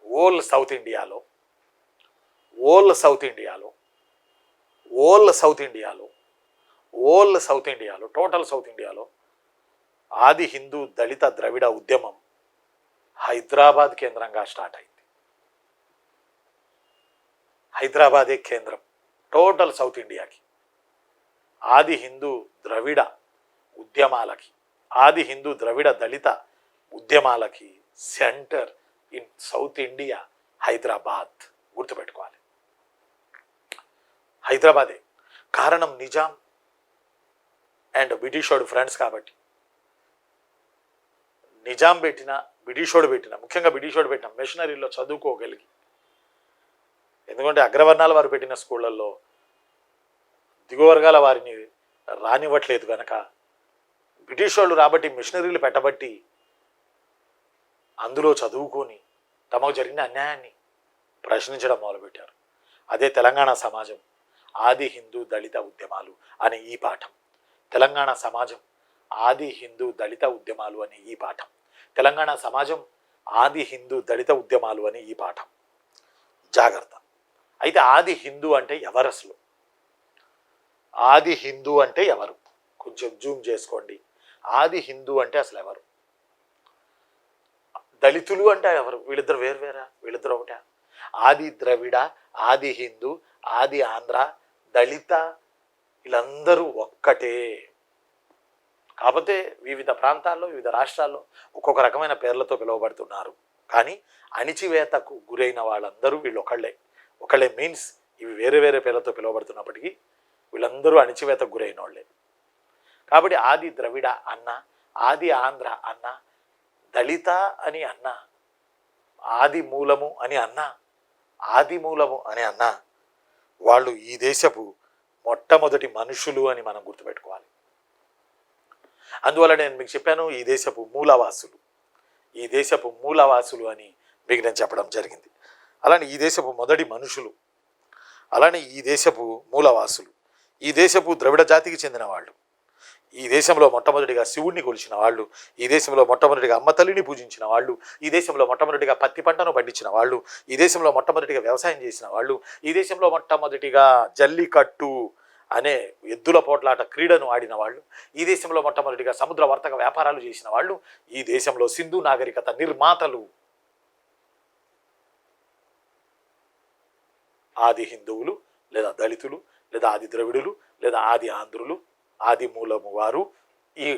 Whole south ఇండియాలో whole south ఇండియాలో whole south ఇండియాలో ఓల్ సౌత్ ఇండియాలో టోటల్ సౌత్ ఇండియాలో ఆది హిందూ దళిత ద్రవిడ ఉద్యమం హైదరాబాద్ కేంద్రంగా స్టార్ట్ అయింది. హైదరాబాదే కేంద్రం టోటల్ సౌత్ ఇండియాకి. ఆది హిందూ ద్రవిడ ఉద్యమాలకి, ఆది హిందూ ద్రవిడ దళిత ఉద్యమాలకి centre in South India Hyderabad. గుర్తుపెట్టుకోవాలి, హైదరాబాదే కారణం. నిజాం అండ్ బ్రిటిషోడు ఫ్రెండ్స్ కాబట్టి నిజాం పెట్టిన, బ్రిటిషోడు పెట్టిన, ముఖ్యంగా బ్రిటిషోడు పెట్టిన మిషనరీలో చదువుకోగలిగి, ఎందుకంటే అగ్రవర్ణాల వారు పెట్టిన స్కూళ్ళల్లో దిగువ వర్గాల వారిని రానివ్వట్లేదు కనుక బ్రిటిష్ వాళ్ళు రాబట్టి మిషనరీలు పెట్టబట్టి అందులో చదువుకొని తమకు జరిగిన అన్యాయాన్ని ప్రశ్నించడం మొదలుపెట్టారు. అదే తెలంగాణ సమాజం ఆది హిందూ దళిత ఉద్యమాలు అనే ఈ పాఠం. తెలంగాణ సమాజం ఆది హిందూ దళిత ఉద్యమాలు అనే ఈ పాఠం. తెలంగాణ సమాజం ఆది హిందూ దళిత ఉద్యమాలు అనే ఈ పాఠం. జాగ్రత్త. అయితే ఆది హిందూ అంటే ఎవరు అసలు? ఆది హిందూ అంటే ఎవరు? కొంచెం జూమ్ చేసుకోండి. ఆది హిందూ అంటే అసలు ఎవరు? దళితులు అంటే ఎవరు? వీళ్ళిద్దరు వేరువేరా? వీళ్ళిద్దరు ఒకటా? ఆది ద్రవిడ, ఆది హిందూ, ఆది ఆంధ్ర, దళిత వీళ్ళందరూ ఒక్కటే. కాకపోతే వివిధ ప్రాంతాల్లో, వివిధ రాష్ట్రాల్లో ఒక్కొక్క రకమైన పేర్లతో పిలువబడుతున్నారు. కానీ అణిచివేతకు గురైన వాళ్ళందరూ వీళ్ళు ఒకళ్ళే మీన్స్ ఇవి వేరే వేరే పేర్లతో పిలువబడుతున్నప్పటికీ వీళ్ళందరూ అణిచివేతకు గురైన వాళ్ళే. కాబట్టి ఆది ద్రవిడ అన్న, ఆది ఆంధ్ర అన్న, దళిత అని అన్న, ఆది మూలము అని అన్న, ఆది మూలము అని అన్న వాళ్ళు ఈ దేశపు మొట్టమొదటి మనుషులు అని మనం గుర్తుపెట్టుకోవాలి. అందువల్ల నేను మీకు చెప్పాను ఈ దేశపు మూలవాసులు అని మీకు నేను చెప్పడం జరిగింది. అలానే ఈ దేశపు మొదటి మనుషులు, అలానే ఈ దేశపు మూలవాసులు, ఈ దేశపు ద్రవిడ జాతికి చెందిన వాళ్ళు, ఈ దేశంలో మొట్టమొదటిగా శివుణ్ణి కొలిచిన వాళ్ళు, ఈ దేశంలో మొట్టమొదటిగా అమ్మ తల్లిని పూజించిన వాళ్ళు, ఈ దేశంలో మొట్టమొదటిగా పత్తి పంటను పండించిన వాళ్ళు, ఈ దేశంలో మొట్టమొదటిగా వ్యవసాయం చేసిన వాళ్ళు, ఈ దేశంలో మొట్టమొదటిగా జల్లికట్టు అనే ఎద్దుల పోట్లాట క్రీడను ఆడిన వాళ్ళు, ఈ దేశంలో మొట్టమొదటిగా సముద్ర వర్తక వ్యాపారాలు చేసిన వాళ్ళు, ఈ దేశంలో సింధు నాగరికత నిర్మాతలు ఆది హిందువులు లేదా దళితులు లేదా ఆది ద్రవిడులు లేదా ఆది ఆంధ్రులు, ఆది మూలము వారు ఈ